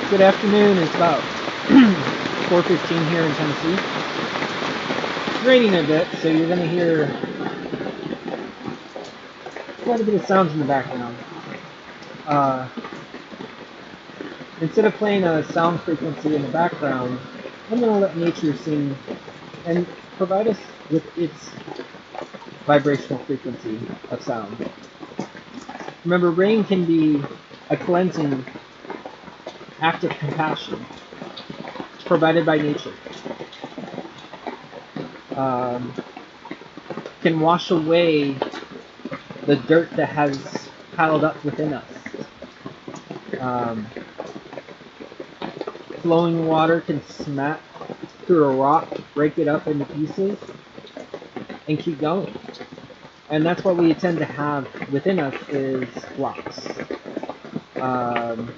Good afternoon. It's about 4:15 here in Tennessee. It's raining a bit, so you're going to hear quite a bit of sounds in the background. Uh, Instead of playing a sound frequency in the background, I'm going to let nature sing and provide us with its vibrational frequency of sound. Remember, rain can be a cleansing act of compassion provided by nature. Um, can wash away the dirt that has piled up within us. Um, Flowing water can smack through a rock, break it up into pieces, and keep going. And that's what we tend to have within us is blocks. Um,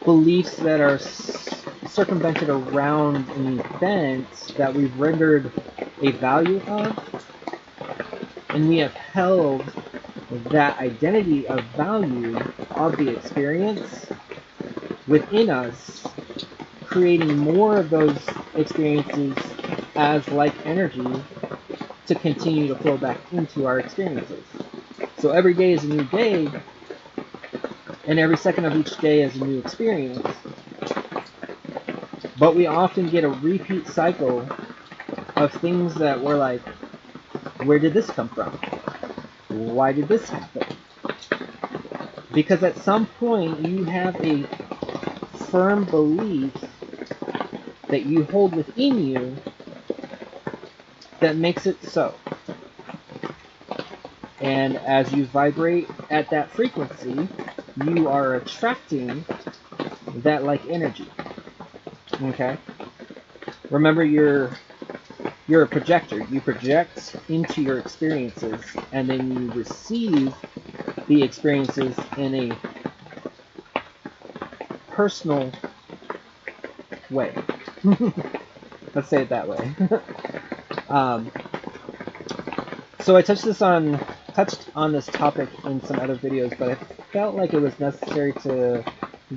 Beliefs that are circumvented around an event that we've rendered a value of, and we have held that identity of value of the experience within us, creating more of those experiences as like energy to continue to flow back into our experiences. So every day is a new day, and every second of each day is a new experience. But we often get a repeat cycle of things that we're like, where did this come from? Why did this happen? Because at some point you have a firm belief that you hold within you that makes it so. And as you vibrate at that frequency, you are attracting that like energy. Okay? Remember, you're a projector. You project into your experiences, and then you receive the experiences in a personal way. Let's say it that way. um, so I touched on this topic in some other videos, but I felt like it was necessary to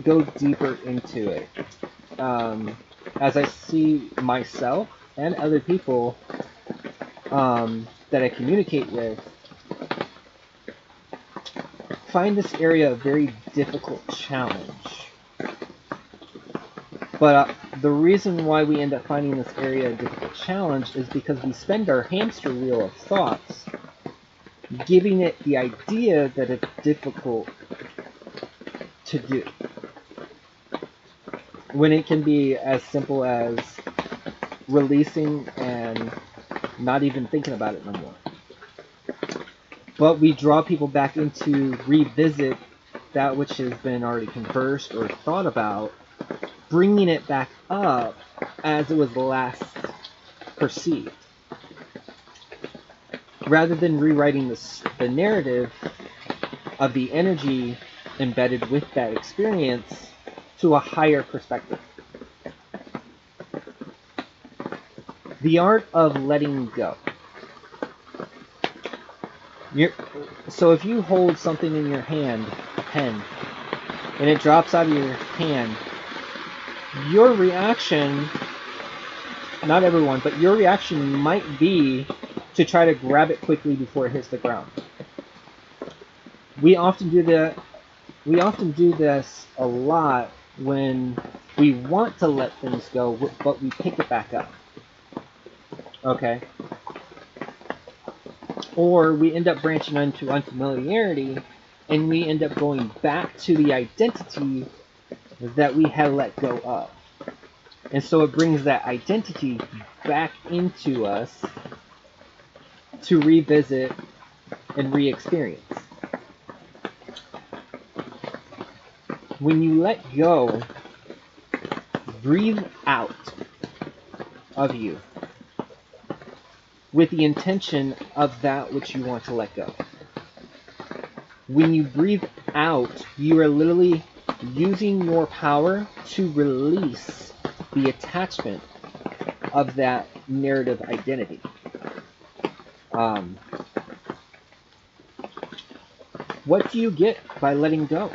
go deeper into it. As I see myself and other people that I communicate with find this area a very difficult challenge. But the reason why we end up finding this area a difficult challenge is because we spend our hamster wheel of thoughts giving it the idea that it's difficult to do, when it can be as simple as releasing and not even thinking about it no more. But we draw people back into revisit that which has been already conversed or thought about, bringing it back up as it was last perceived, rather than rewriting the narrative of the energy embedded with that experience to a higher perspective. The art of letting go. So if you hold something in your hand, a pen, and it drops out of your hand, your reaction, not everyone, but your reaction might be to try to grab it quickly before it hits the ground. We often do this a lot when we want to let things go, but we pick it back up. Okay? Or we end up branching into unfamiliarity, and we end up going back to the identity that we had let go of. And so it brings that identity back into us to revisit and re-experience. When you let go, breathe out of you with the intention of that which you want to let go. When you breathe out, you are literally using your power to release the attachment of that narrative identity. What do you get by letting go?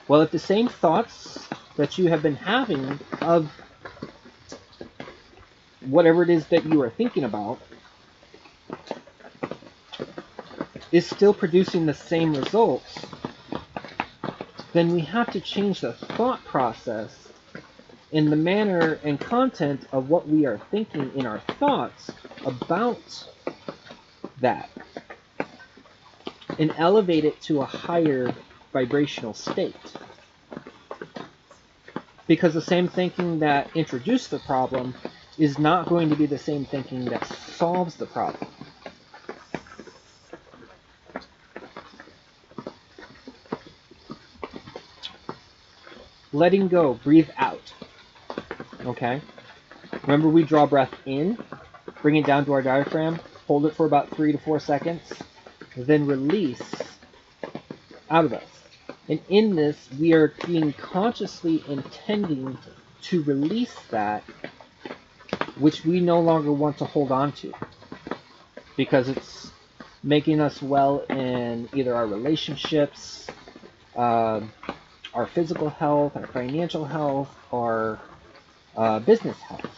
Well, if the same thoughts that you have been having of whatever it is that you are thinking about is still producing the same results, then we have to change the thought process in the manner and content of what we are thinking in our thoughts about that, and elevate it to a higher vibrational state. Because the same thinking that introduced the problem is not going to be the same thinking that solves the problem. Letting go, breathe out. Okay? Remember, we draw breath in, bring it down to our diaphragm, hold it for about 3 to 4 seconds, then release out of us. And in this, we are being consciously intending to release that which we no longer want to hold on to, because it's making us well in either our relationships, our physical health, our financial health, our business health.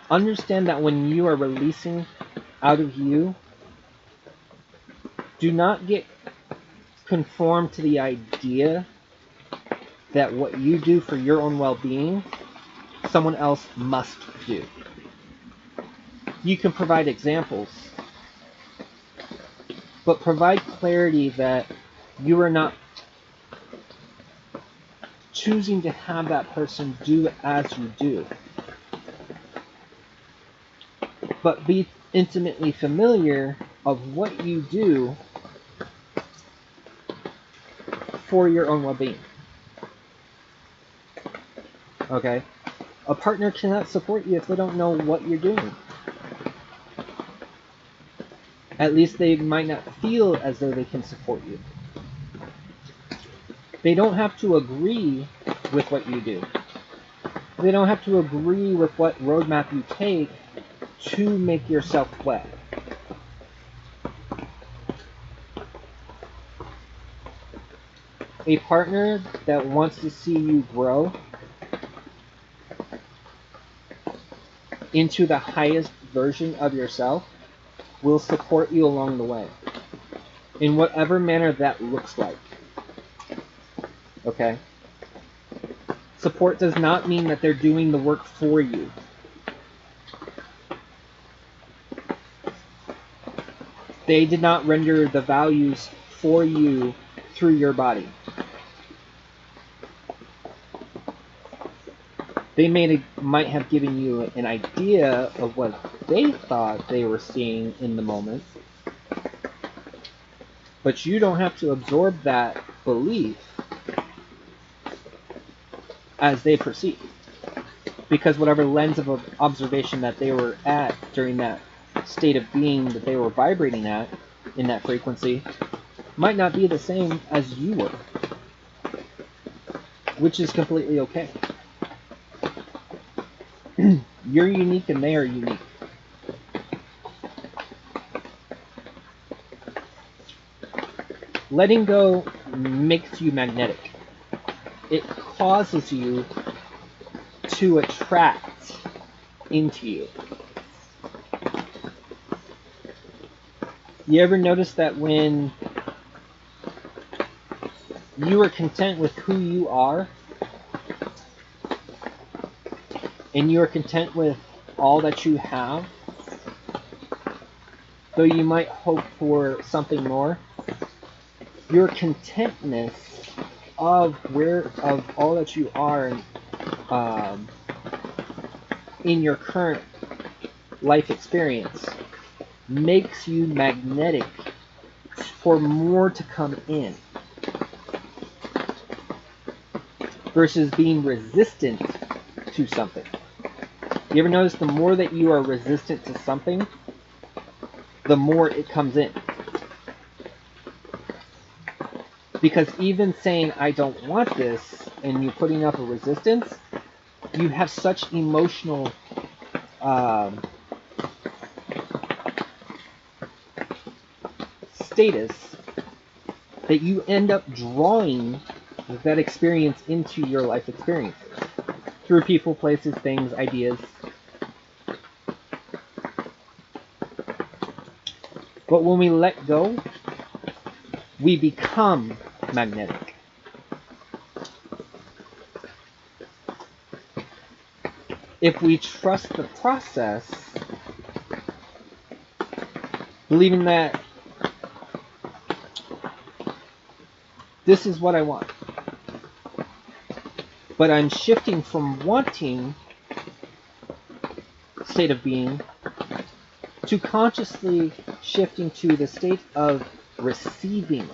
Understand that when you are releasing out of you, do not get conformed to the idea that what you do for your own well-being, someone else must do. You can provide examples, but provide clarity that you are not choosing to have that person do as you do, but be intimately familiar of what you do for your own well-being. Okay? A partner cannot support you if they don't know what you're doing. At least they might not feel as though they can support you. They don't have to agree with what you do. They don't have to agree with what roadmap you take to make yourself well. A partner that wants to see you grow into the highest version of yourself will support you along the way, in whatever manner that looks like. Okay? Support does not mean that they're doing the work for you. They did not render the values for you through your body. They might have given you an idea of what they thought they were seeing in the moment, but you don't have to absorb that belief as they perceive, because whatever lens of observation that they were at during that state of being that they were vibrating at in that frequency might not be the same as you were, which is completely okay. You're unique and they are unique. Letting go makes you magnetic. It causes you to attract into you. You ever notice that when you are content with who you are, and you are content with all that you have, though you might hope for something more, your contentness of all that you are in your current life experience makes you magnetic for more to come in, versus being resistant to something. You ever notice the more that you are resistant to something, the more it comes in? Because even saying, I don't want this, and you putting up a resistance, you have such emotional status that you end up drawing that experience into your life experiences through people, places, things, ideas. But when we let go, we become magnetic. If we trust the process, believing that this is what I want, but I'm shifting from wanting state of being to consciously shifting to the state of receiving.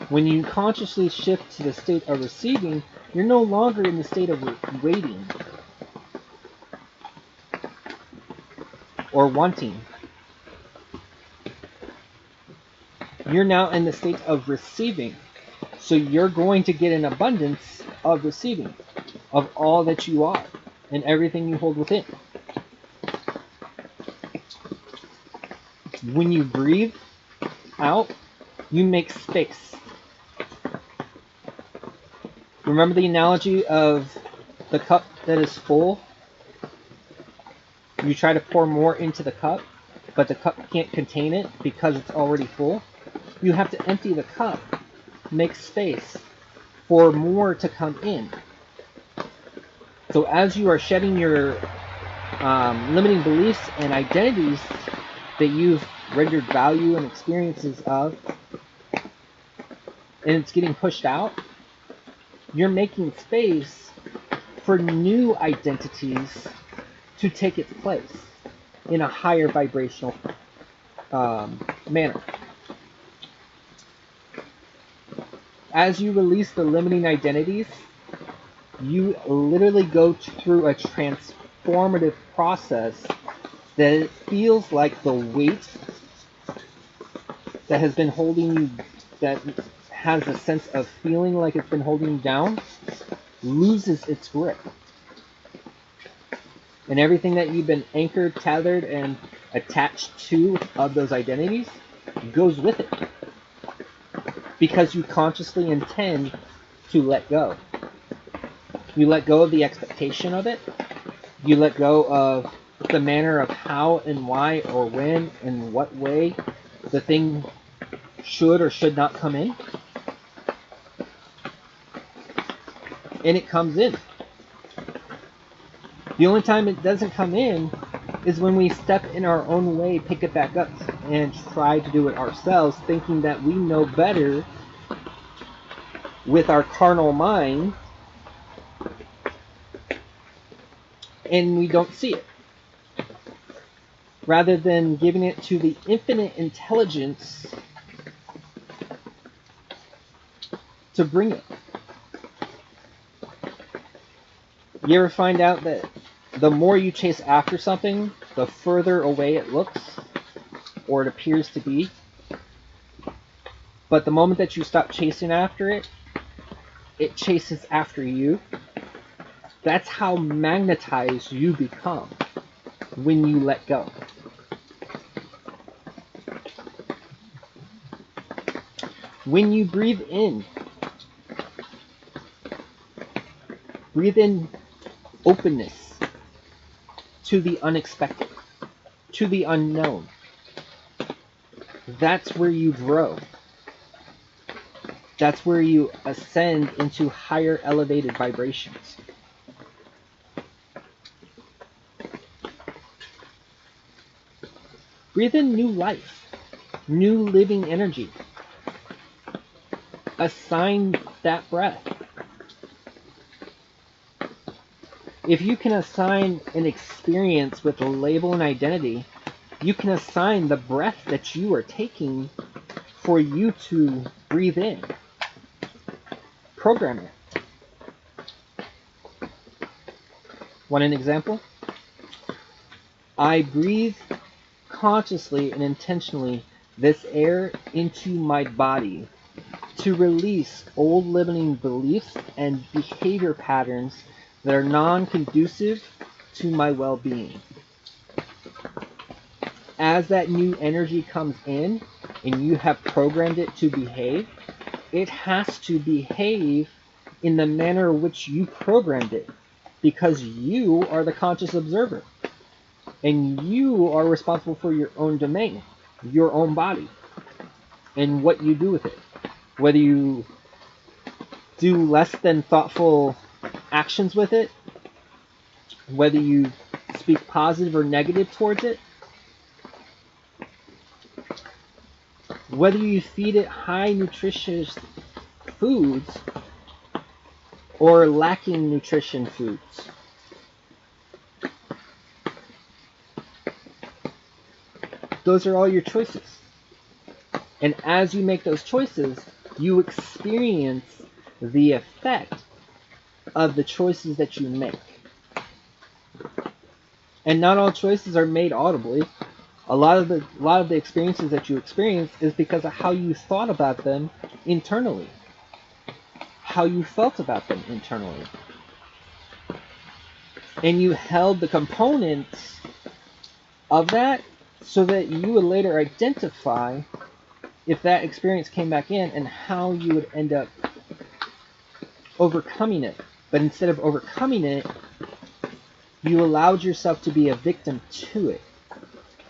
When you consciously shift to the state of receiving, you're no longer in the state of waiting or wanting. You're now in the state of receiving. So you're going to get an abundance of receiving, of all that you are and everything you hold within. When you breathe out, you make space. Remember the analogy of the cup that is full? You try to pour more into the cup, but the cup can't contain it because it's already full. You have to empty the cup, make space for more to come in. So as you are shedding your limiting beliefs and identities that you've rendered value and experiences of, and it's getting pushed out, you're making space for new identities to take its place in a higher vibrational manner. As you release the limiting identities, you literally go through a transformative process that it feels like the weight that has been holding you, that has a sense of feeling like it's been holding you down, loses its grip. And everything that you've been anchored, tethered, and attached to of those identities goes with it. Because you consciously intend to let go. You let go of the expectation of it. You let go of the manner of how and why or when and what way the thing should or should not come in. And it comes in. The only time it doesn't come in is when we step in our own way, pick it back up, and try to do it ourselves, thinking that we know better with our carnal mind, and we don't see it. Rather than giving it to the infinite intelligence to bring it. You ever find out that the more you chase after something, the further away it looks, or it appears to be? But the moment that you stop chasing after it, it chases after you. That's how magnetized you become when you let go. When you breathe in openness to the unexpected, to the unknown. That's where you grow. That's where you ascend into higher elevated vibrations. Breathe in new life, new living energy. Assign that breath. If you can assign an experience with a label and identity, you can assign the breath that you are taking for you to breathe in. Program it. Want an example? I breathe consciously and intentionally this air into my body to release old limiting beliefs and behavior patterns that are non-conducive to my well-being. as that new energy comes in and you have programmed it to behave, it has to behave in the manner in which you programmed it, because you are the conscious observer and you are responsible for your own domain, your own body, and what you do with it. Whether you do less than thoughtful actions with it, whether you speak positive or negative towards it, whether you feed it high nutritious foods or lacking nutrition foods. Those are all your choices. And as you make those choices, you experience the effect of the choices that you make. And not all choices are made audibly. A lot of the experiences that you experience is because of how you thought about them internally, how you felt about them internally. And you held the components of that so that you would later identify if that experience came back in and how you would end up overcoming it. But instead of overcoming it, you allowed yourself to be a victim to it,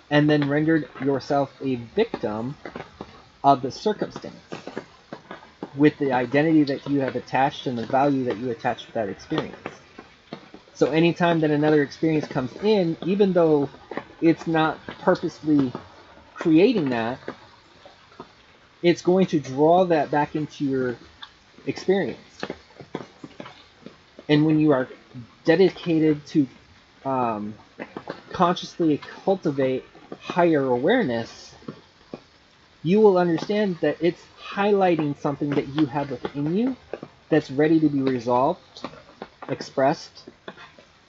and then rendered yourself a victim of the circumstance with the identity that you have attached and the value that you attach to that experience. So anytime that another experience comes in, even though it's not purposely creating that, it's going to draw that back into your experience. And when you are dedicated to consciously cultivate higher awareness, you will understand that it's highlighting something that you have within you that's ready to be resolved, expressed,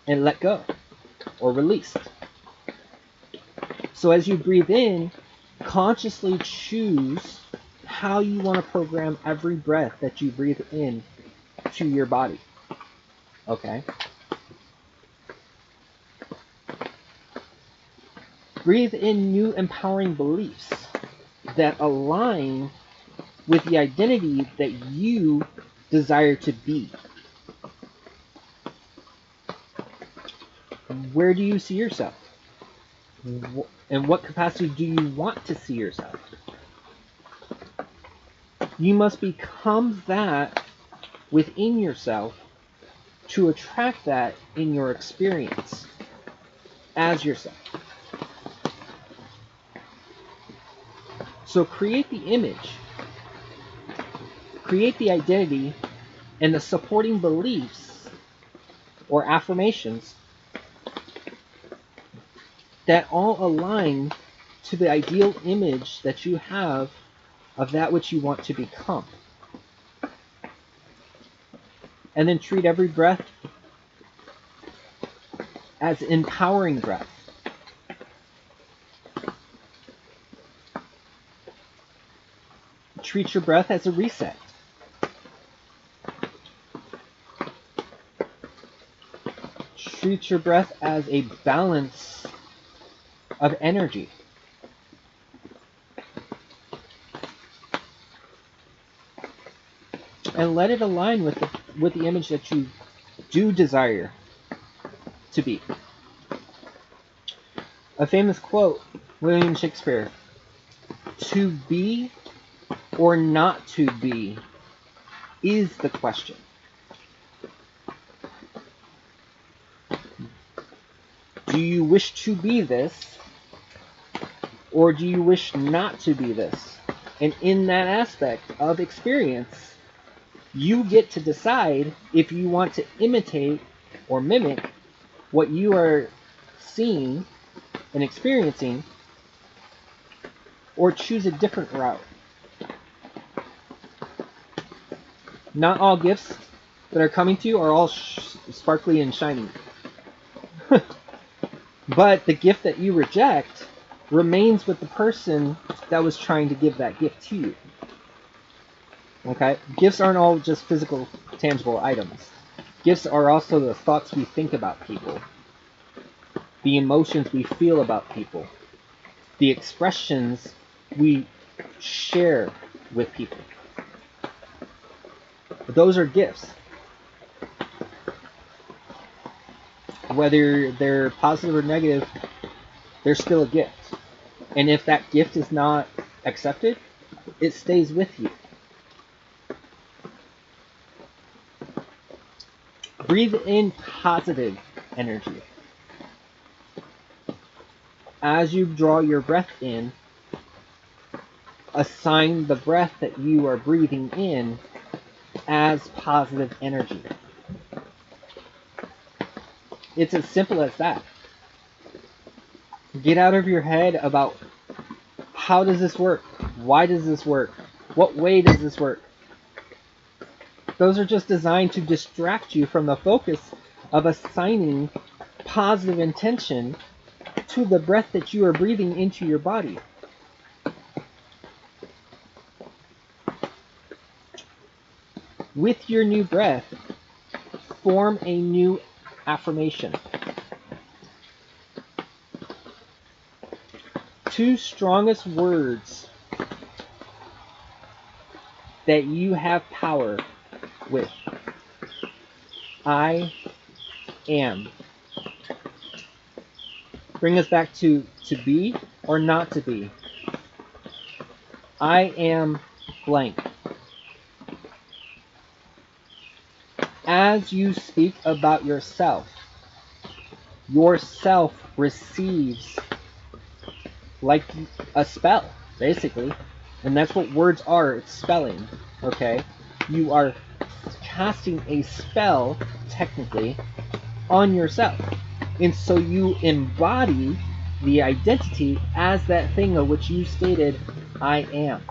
and let go or released. So as you breathe in, consciously choose how you want to program every breath that you breathe in to your body. Okay? Breathe in new empowering beliefs that align with the identity that you desire to be. Where do you see yourself? In what capacity do you want to see yourself? You must become that within yourself to attract that in your experience as yourself. So create the image, create the identity, and the supporting beliefs or affirmations that all align to the ideal image that you have of that which you want to become. And then treat every breath as empowering breath. Treat your breath as a reset. Treat your breath as a balance of energy. And let it align with the image that you do desire to be. A famous quote, William Shakespeare, "To be or not to be is the question." Do you wish to be this, or do you wish not to be this? And in that aspect of experience, you get to decide if you want to imitate or mimic what you are seeing and experiencing, or choose a different route. Not all gifts that are coming to you are all sparkly and shiny. But the gift that you reject remains with the person that was trying to give that gift to you. Okay? Gifts aren't all just physical, tangible items. Gifts are also the thoughts we think about people, the emotions we feel about people, the expressions we share with people. Those are gifts. Whether they're positive or negative, they're still a gift. And if that gift is not accepted, it stays with you. Breathe in positive energy. As you draw your breath in, assign the breath that you are breathing in as positive energy. It's as simple as that. Get out of your head about how does this work? Why does this work? What way does this work? Those are just designed to distract you from the focus of assigning positive intention to the breath that you are breathing into your body. With your new breath, form a new affirmation. 2 strongest words that you have power with. I am. Bring us back to be or not to be. I am blank. As you speak about yourself receives like a spell, basically. And that's what words are. It's spelling. Okay? You are casting a spell, technically, on yourself. And so you embody the identity as that thing of which you stated, I am.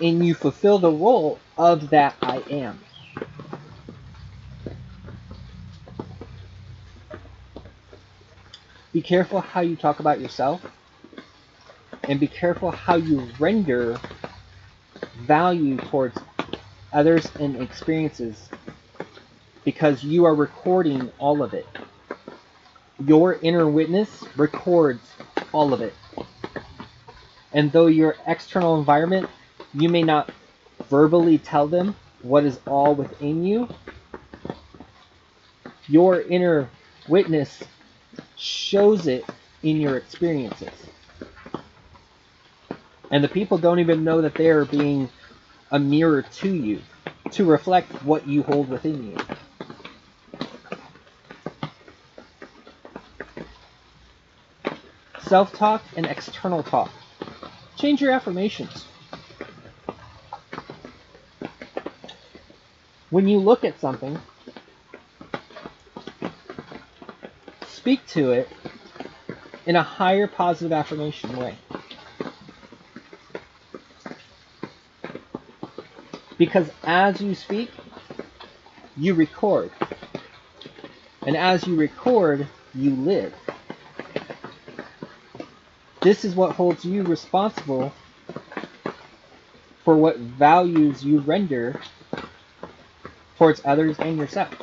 And you fulfill the role of that I am. Be careful how you talk about yourself, and be careful how you render value towards others and experiences, because you are recording all of it. Your inner witness records all of it. And though your external environment, you may not verbally tell them what is all within you, your inner witness shows it in your experiences. And the people don't even know that they are being a mirror to you, to reflect what you hold within you. Self-talk and external talk. Change your affirmations. When you look at something, speak to it in a higher positive affirmation way. Because as you speak, you record. And as you record, you live. This is what holds you responsible for what values you render towards others and yourself.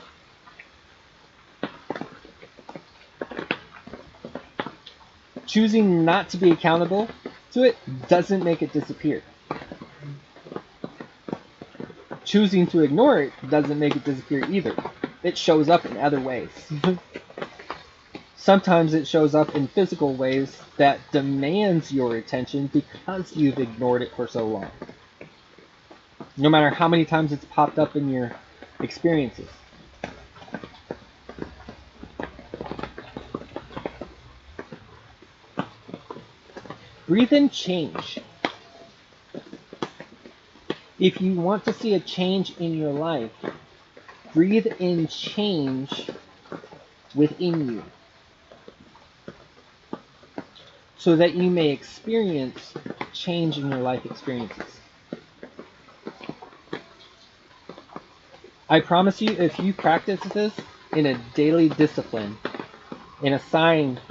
Choosing not to be accountable to it doesn't make it disappear. Choosing to ignore it doesn't make it disappear either. It shows up in other ways. Sometimes it shows up in physical ways that demands your attention because you've ignored it for so long. No matter how many times it's popped up in your experiences. Breathe in change. If you want to see a change in your life, breathe in change within you, so that you may experience change in your life experiences. I promise you, if you practice this in a daily discipline and assign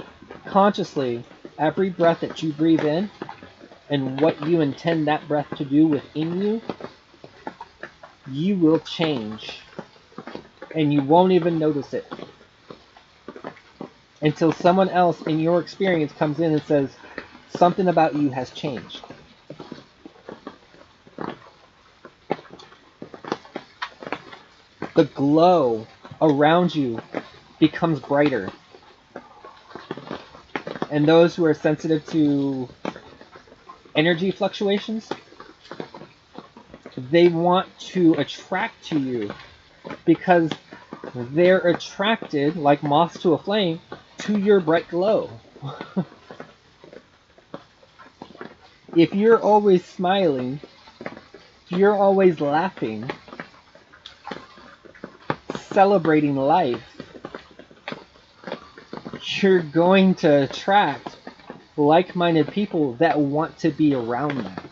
consciously every breath that you breathe in and what you intend that breath to do within you, you will change and you won't even notice it. until someone else in your experience comes in and says, something about you has changed. The glow around you becomes brighter. And those who are sensitive to energy fluctuations, they want to attract to you because they're attracted, like moths to a flame, to your bright glow. If you're always smiling, if you're always laughing, celebrating life, you're going to attract like-minded people that want to be around that.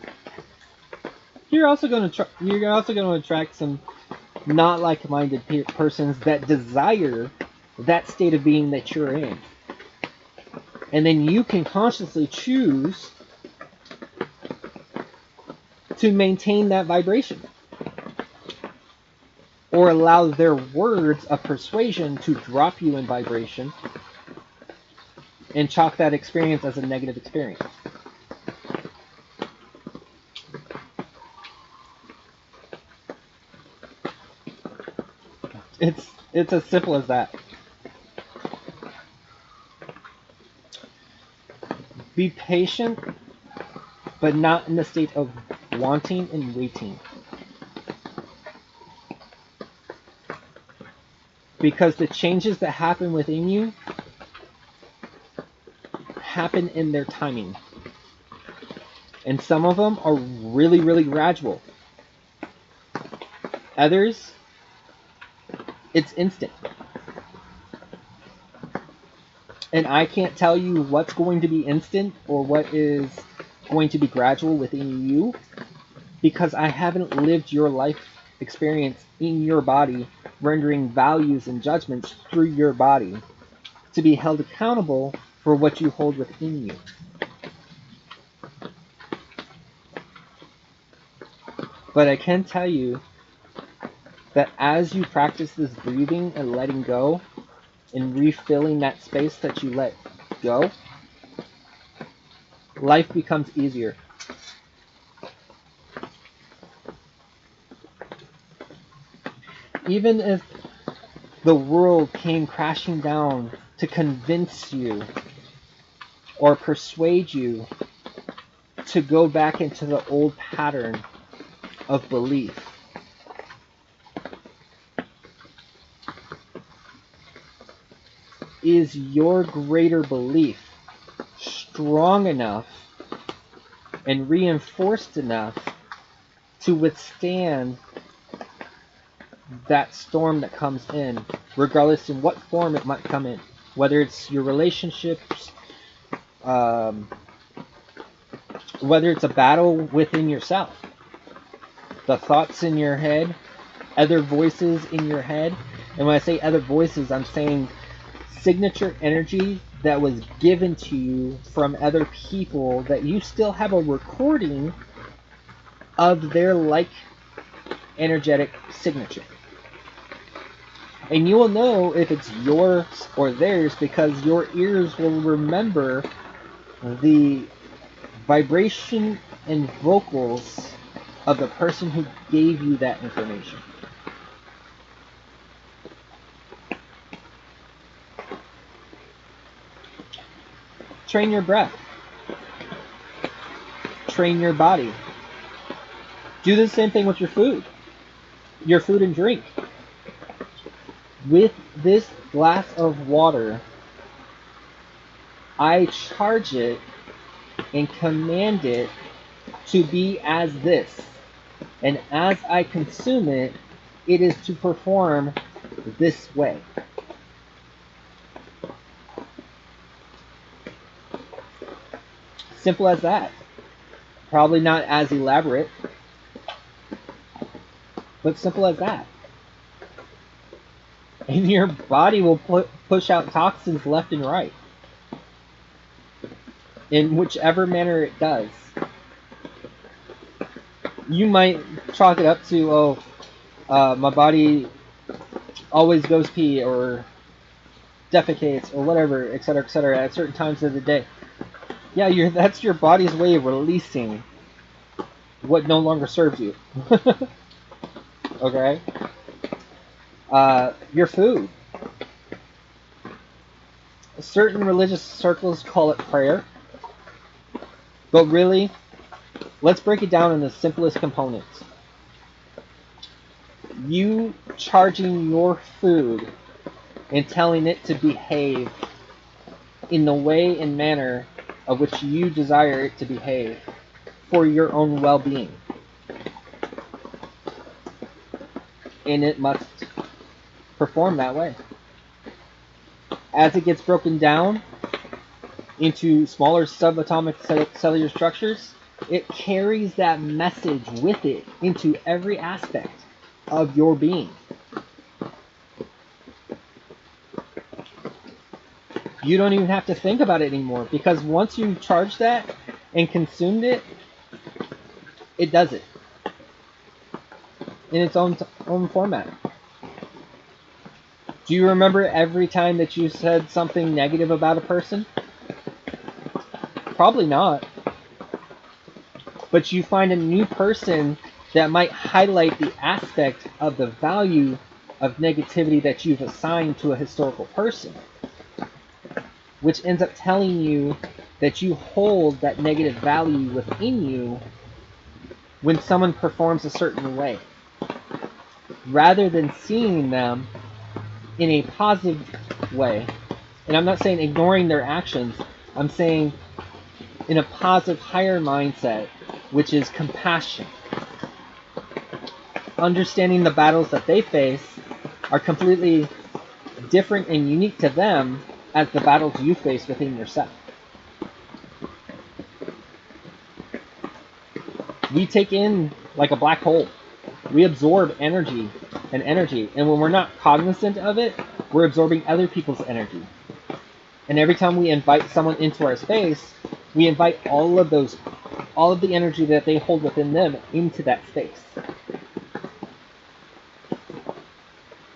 You're also going to attract some not like-minded persons that desire that state of being that you're in. And then you can consciously choose to maintain that vibration or allow their words of persuasion to drop you in vibration and chalk that experience as a negative experience. It's as simple as that. Be patient, but not in the state of wanting and waiting. Because the changes that happen within you happen in their timing. And some of them are really, really gradual. Others, it's instant. And I can't tell you what's going to be instant or what is going to be gradual within you because I haven't lived your life experience in your body, rendering values and judgments through your body to be held accountable for what you hold within you. But I can tell you that as you practice this breathing and letting go and refilling that space that you let go, life becomes easier. Even if the world came crashing down to convince you or persuade you to go back into the old pattern of belief, is your greater belief strong enough and reinforced enough to withstand that storm that comes in, regardless in what form it might come in, whether it's your relationships, whether it's a battle within yourself, the thoughts in your head, other voices in your head. And when I say other voices, I'm saying signature energy that was given to you from other people that you still have a recording of their like energetic signature. And you will know if it's yours or theirs because your ears will remember the vibration and vocals of the person who gave you that information. Train your breath. Train your body. Do the same thing with your food and drink. With this glass of water, I charge it and command it to be as this. And as I consume it, it is to perform this way. Simple as that. Probably not as elaborate, but simple as that. And your body will push out toxins left and right. In whichever manner it does. You might chalk it up to, my body always goes pee, or defecates or whatever, etc., at certain times of the day. Yeah, that's your body's way of releasing what no longer serves you. Okay? Your food. Certain religious circles call it prayer, but really, let's break it down in the simplest components. You charging your food and telling it to behave in the way and manner of which you desire it to behave for your own well-being. And it must perform that way. As it gets broken down into smaller subatomic cellular structures, it carries that message with it into every aspect of your being. You don't even have to think about it anymore, because once you charge that and consumed it, it does it in its own format. Do you remember every time that you said something negative about a person? Probably not. But you find a new person that might highlight the aspect of the value of negativity that you've assigned to a historical person, which ends up telling you that you hold that negative value within you when someone performs a certain way, rather than seeing them in a positive way. And I'm not saying ignoring their actions, I'm saying in a positive, higher mindset, which is compassion. Understanding the battles that they face are completely different and unique to them as the battles you face within yourself. We take in like a black hole. We absorb energy, and when we're not cognizant of it, we're absorbing other people's energy. And every time we invite someone into our space, we invite all of the energy that they hold within them into that space.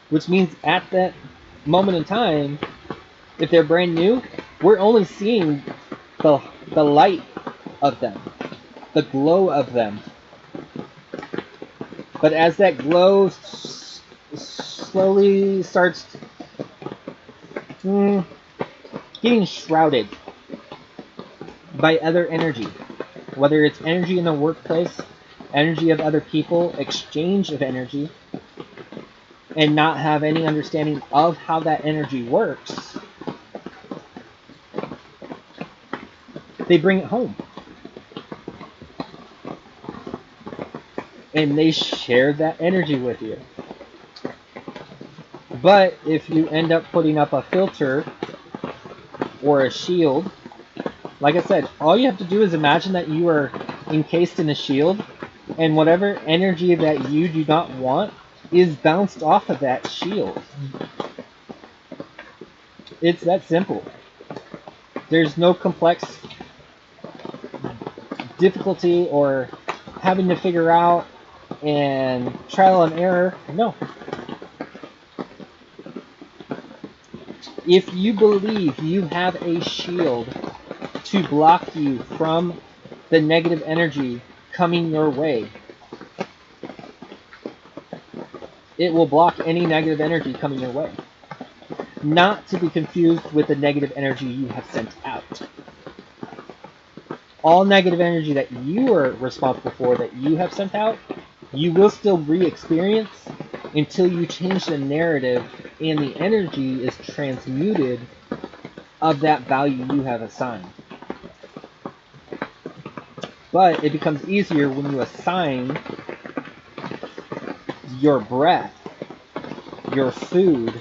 Which means at that moment in time, if they're brand new, we're only seeing the light of them, the glow of them. But as that glow slowly starts getting shrouded by other energy, whether it's energy in the workplace, energy of other people, exchange of energy, and not have any understanding of how that energy works, they bring it home. And they share that energy with you. But if you end up putting up a filter or a shield, like I said, all you have to do is imagine that you are encased in a shield, and whatever energy that you do not want is bounced off of that shield. It's that simple. There's no complex difficulty or having to figure out and trial and error. No. If you believe you have a shield to block you from the negative energy coming your way, it will block any negative energy coming your way. Not to be confused with the negative energy you have sent out. All negative energy that you are responsible for, that you have sent out, you will still re-experience until you change the narrative and the energy is transmuted of that value you have assigned. But it becomes easier when you assign your breath, your food,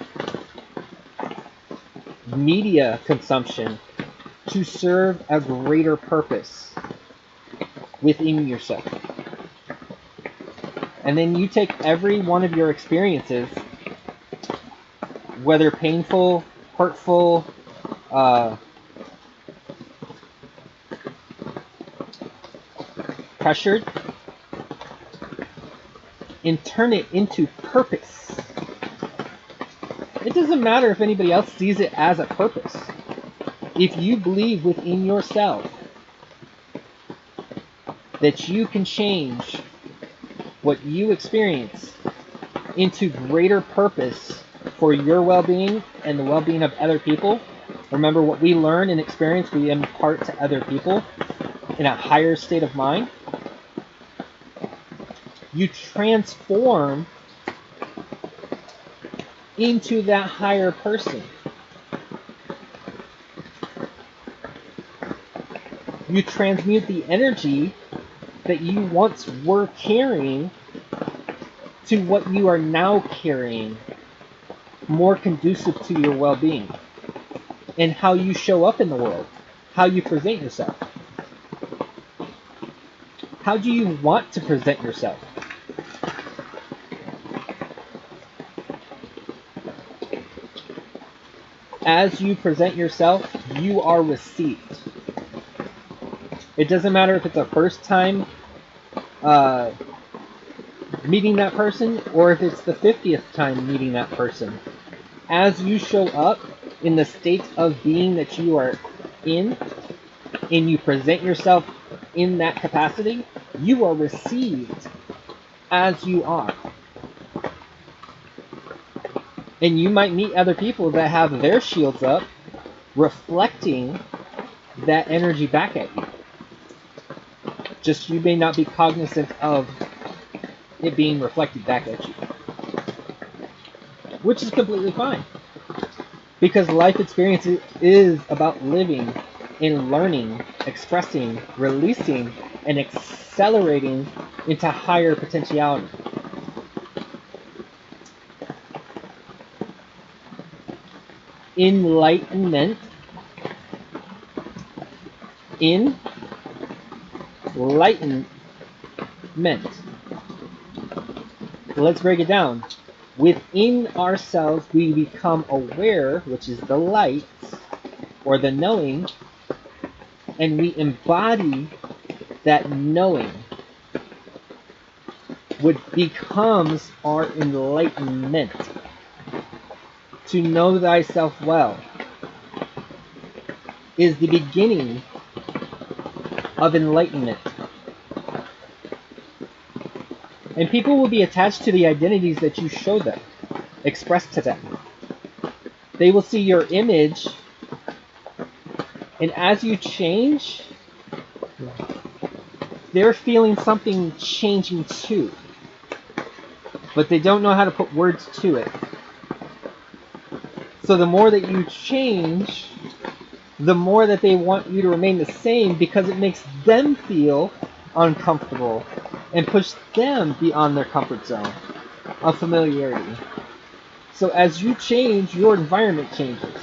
media consumption to serve a greater purpose within yourself. And then you take every one of your experiences, whether painful, hurtful, pressured, and turn it into purpose. It doesn't matter if anybody else sees it as a purpose. If you believe within yourself that you can change what you experience into greater purpose for your well-being and the well-being of other people, remember what we learn and experience, we impart to other people in a higher state of mind. You transform into that higher person. You transmute the energy that you once were carrying to what you are now carrying, more conducive to your well-being and how you show up in the world, how you present yourself. How do you want to present yourself? As you present yourself, you are received. It doesn't matter if it's a first time meeting that person or if it's the 50th time meeting that person. As you show up in the state of being that you are in, and you present yourself in that capacity, you are received as you are. And you might meet other people that have their shields up, reflecting that energy back at you. Just you may not be cognizant of it being reflected back at you. Which is completely fine. Because life experience is about living and learning, expressing, releasing, and accelerating into higher potentiality. Enlightenment. Let's break it down. Within ourselves, we become aware, which is the light, or the knowing, and we embody that knowing, which becomes our enlightenment. To know thyself well is the beginning of enlightenment. And people will be attached to the identities that you show them, express to them. They will see your image, and as you change, they're feeling something changing too. But they don't know how to put words to it. So the more that you change, the more that they want you to remain the same, because it makes them feel uncomfortable and push them beyond their comfort zone of familiarity. So as you change, your environment changes.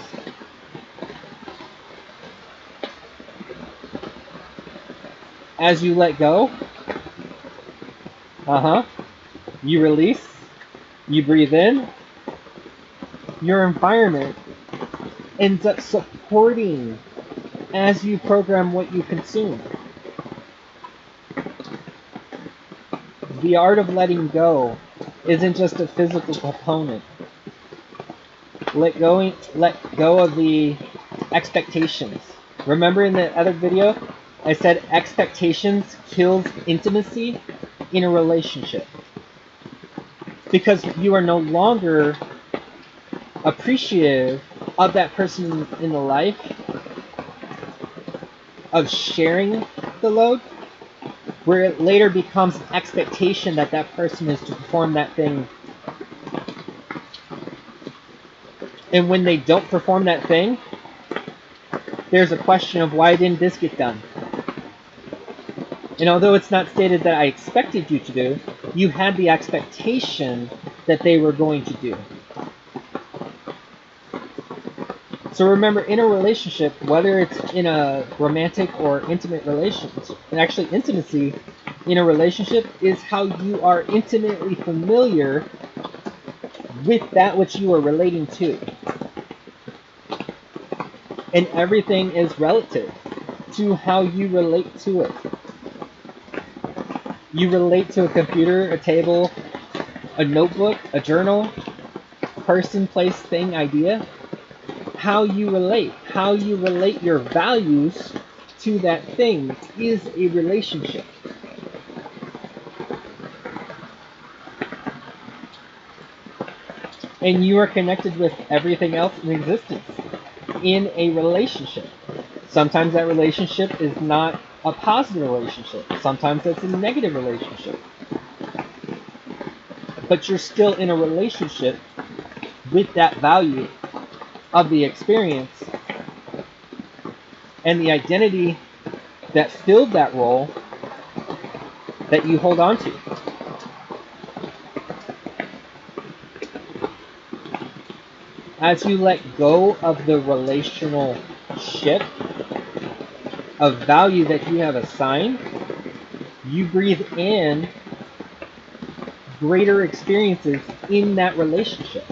As you let go, you release, you breathe in, your environment ends up supporting as you program what you consume. The art of letting go isn't just a physical component. Let go of the expectations. Remember in the other video, I said expectations kills intimacy in a relationship. Because you are no longer appreciative of that person in the life, of sharing the load, where it later becomes expectation that that person is to perform that thing. And when they don't perform that thing, there's a question of why didn't this get done? And although it's not stated that I expected you to do, you had the expectation that they were going to do. So remember, in a relationship, whether it's in a romantic or intimate relationship, and actually intimacy in a relationship is how you are intimately familiar with that which you are relating to. And everything is relative to how you relate to it. You relate to a computer, a table, a notebook, a journal, person, place, thing, idea, how you relate your values to that thing is a relationship. And you are connected with everything else in existence in a relationship. Sometimes that relationship is not a positive relationship. Sometimes it's a negative relationship. But you're still in a relationship with that value of the experience and the identity that filled that role that you hold on to. As you let go of the relational ship of value that you have assigned, you breathe in greater experiences in that relationship.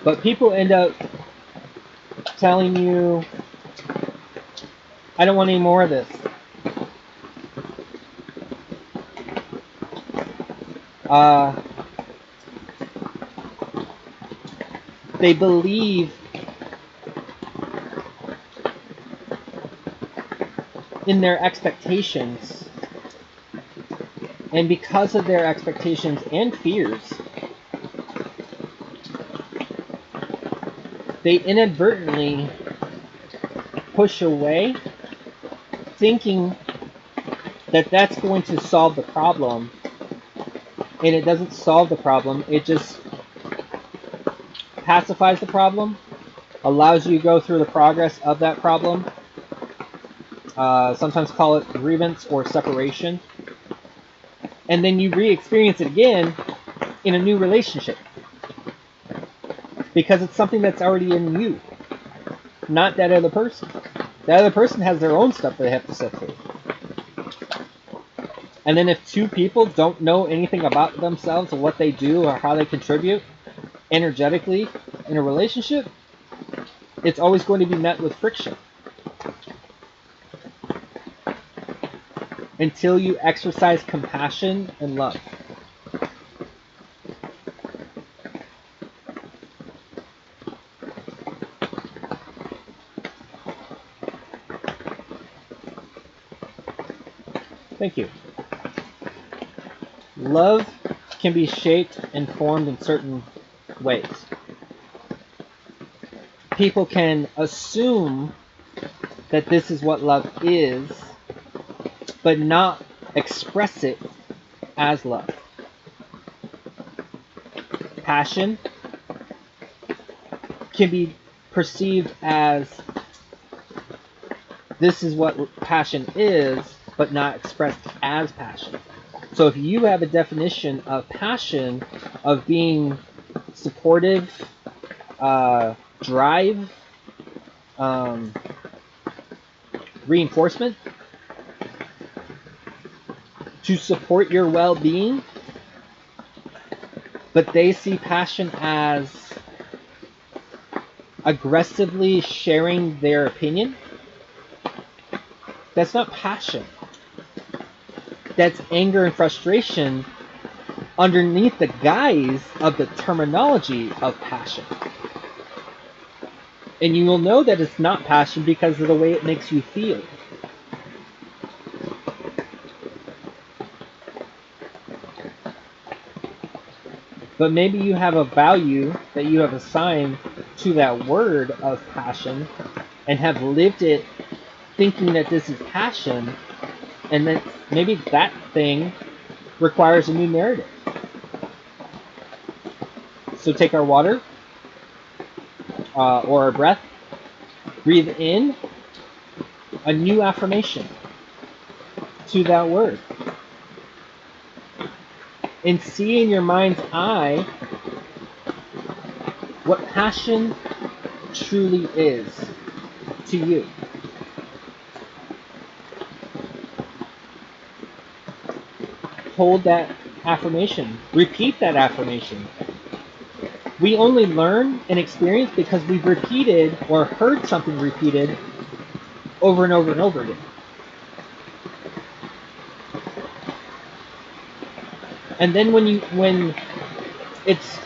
But people end up telling you, I don't want any more of this. They believe in their expectations, and because of their expectations and fears, they inadvertently push away, thinking that that's going to solve the problem, and it doesn't solve the problem. It just pacifies the problem, allows you to go through the progress of that problem. Sometimes call it grievance or separation. And then you re-experience it again in a new relationship. Because it's something that's already in you, not that other person. That other person has their own stuff they have to set through. And then if two people don't know anything about themselves or what they do or how they contribute energetically in a relationship, it's always going to be met with friction. Until you exercise compassion and love. Thank you. Love can be shaped and formed in certain ways. People can assume that this is what love is, but not express it as love. Passion can be perceived as this is what passion is, but not expressed as passion. So if you have a definition of passion of being supportive, drive, reinforcement, to support your well-being, but they see passion as aggressively sharing their opinion, that's not passion. That's anger and frustration underneath the guise of the terminology of passion. And you will know that it's not passion because of the way it makes you feel. But maybe you have a value that you have assigned to that word of passion and have lived it thinking that this is passion, and that maybe that thing requires a new narrative. So take our water or our breath, breathe in a new affirmation to that word, and see in your mind's eye what passion truly is to you. Hold that affirmation. Repeat that affirmation. We only learn and experience because we've repeated or heard something repeated over and over and over again. And then when it's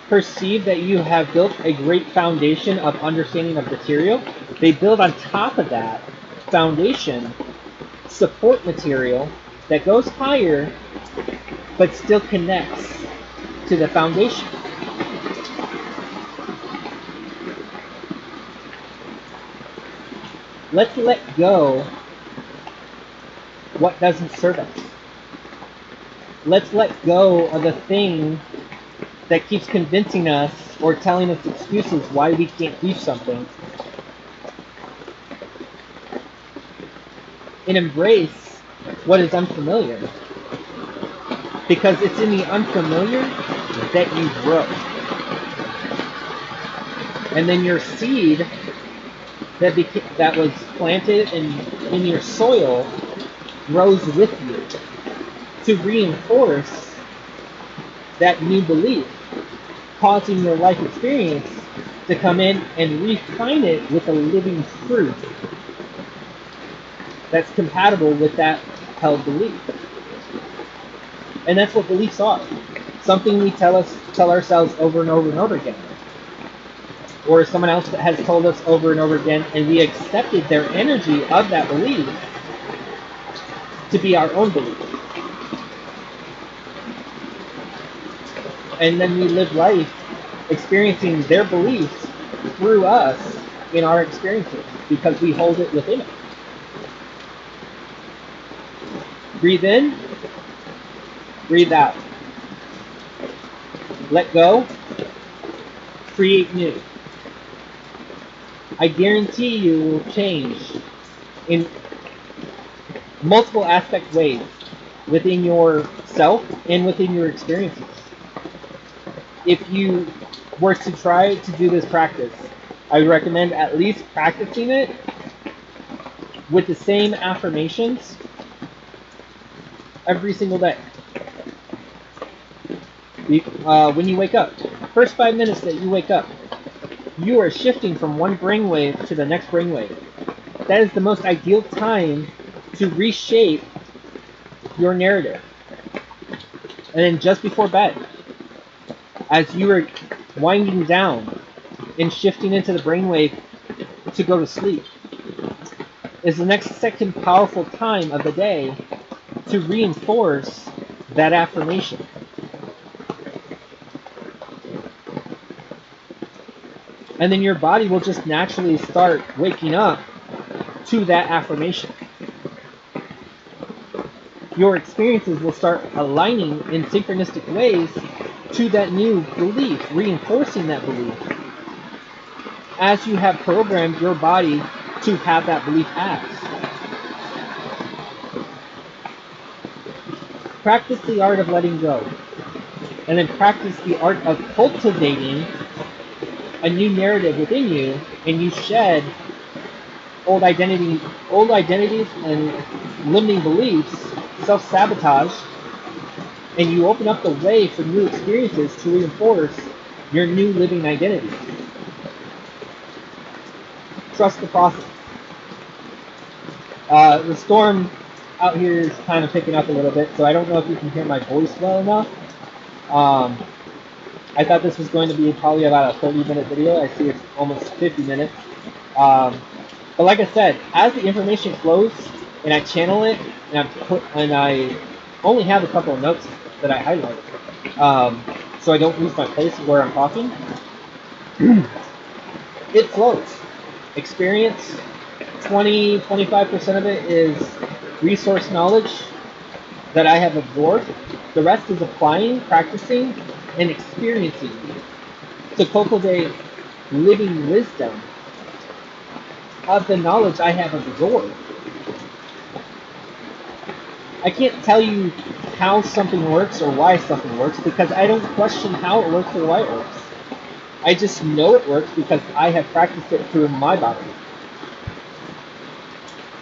perceived that you have built a great foundation of understanding of material, they build on top of that foundation support material that goes higher but still connects to the foundation. Let's let go what doesn't serve us. Let's let go of the thing that keeps convincing us or telling us excuses why we can't do something, and embrace what is unfamiliar. Because it's in the unfamiliar that you grow. And then your seed that was planted in your soil grows with you to reinforce that new belief, causing your life experience to come in and refine it with a living fruit that's compatible with that held belief. And that's what beliefs are. Something we tell ourselves over and over and over again. Or someone else has told us over and over again, and we accepted their energy of that belief to be our own belief. And then we live life experiencing their beliefs through us in our experiences because we hold it within us. Breathe in, breathe out. Let go, create new. I guarantee you will change in multiple aspect ways within yourself and within your experiences. If you were to try to do this practice, I would recommend at least practicing it with the same affirmations every single day. When you wake up, first 5 minutes that you wake up, you are shifting from one brainwave to the next brainwave. That is the most ideal time to reshape your narrative. And then just before bed, as you are winding down and shifting into the brainwave to go to sleep, is the next second powerful time of the day to reinforce that affirmation. And then your body will just naturally start waking up to that affirmation. Your experiences will start aligning in synchronistic ways to that new belief, reinforcing that belief, as you have programmed your body to have that belief as. Practice the art of letting go, and then practice the art of cultivating a new narrative within you, and you shed old identities and limiting beliefs, self-sabotage, and you open up the way for new experiences to reinforce your new living identity. Trust the process. The storm out here is kind of picking up a little bit, so I don't know if you can hear my voice well enough. I thought this was going to be probably about a 30-minute video. I see it's almost 50 minutes. But like I said, as the information flows and I channel it, and I only have a couple of notes that I highlight, so I don't lose my place where I'm talking. It flows. Experience, 20-25% of it is resource knowledge that I have absorbed. The rest is applying, practicing, and experiencing to cultivate living wisdom of the knowledge I have absorbed. I can't tell you how something works or why something works because I don't question how it works or why it works. I just know it works because I have practiced it through my body.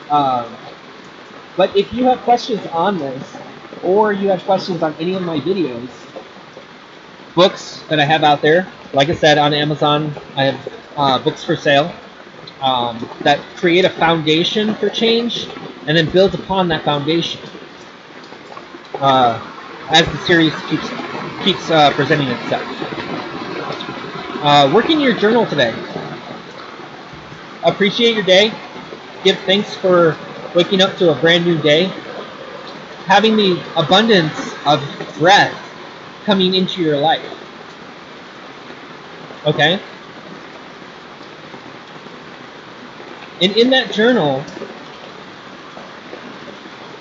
But if you have questions on this, or you have questions on any of my videos, books that I have out there, like I said, on Amazon, I have books for sale that create a foundation for change and then build upon that foundation. as the series keeps presenting itself. Work in your journal today. Appreciate your day. Give thanks for waking up to a brand new day. Having the abundance of breath coming into your life. Okay? And in that journal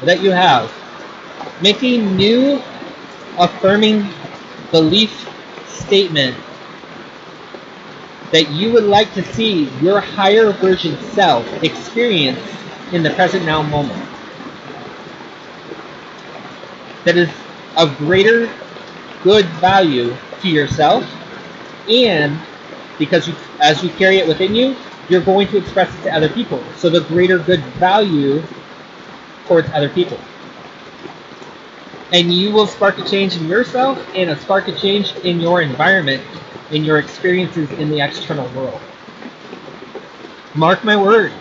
that you have, making new affirming belief statement that you would like to see your higher version self experience in the present now moment. That is of greater good value to yourself, and because as you carry it within you, you're going to express it to other people. So the greater good value towards other people. And you will spark a change in yourself and a spark a change in your environment, in your experiences in the external world. Mark my word.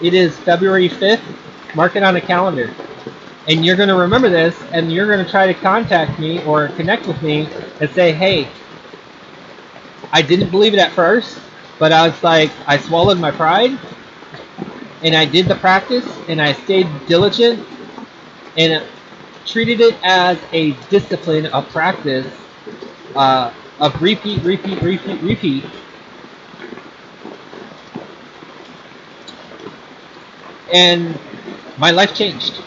It is February 5th. Mark it on a calendar. And you're going to remember this, and you're going to try to contact me or connect with me and say, hey, I didn't believe it at first, but I was like, I swallowed my pride, and I did the practice, and I stayed diligent, and treated it as a discipline of practice, of repeat. And my life changed.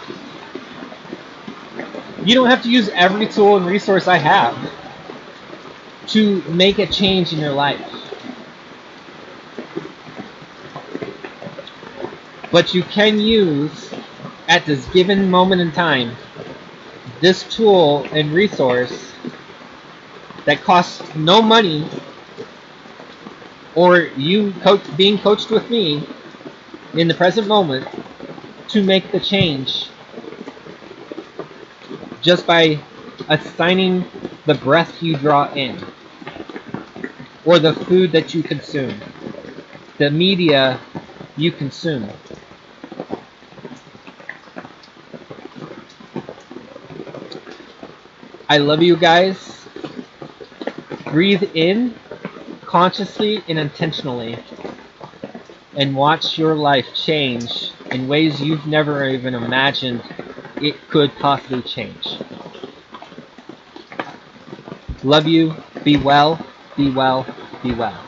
You don't have to use every tool and resource I have to make a change in your life. But you can use, at this given moment in time, this tool and resource that costs no money, or you being coached with me in the present moment, to make the change just by assigning the breath you draw in, or the food that you consume, the media you consume. I love you guys. Breathe in consciously and intentionally, and watch your life change in ways you've never even imagined it could possibly change. Love you. Be well, be well, be well.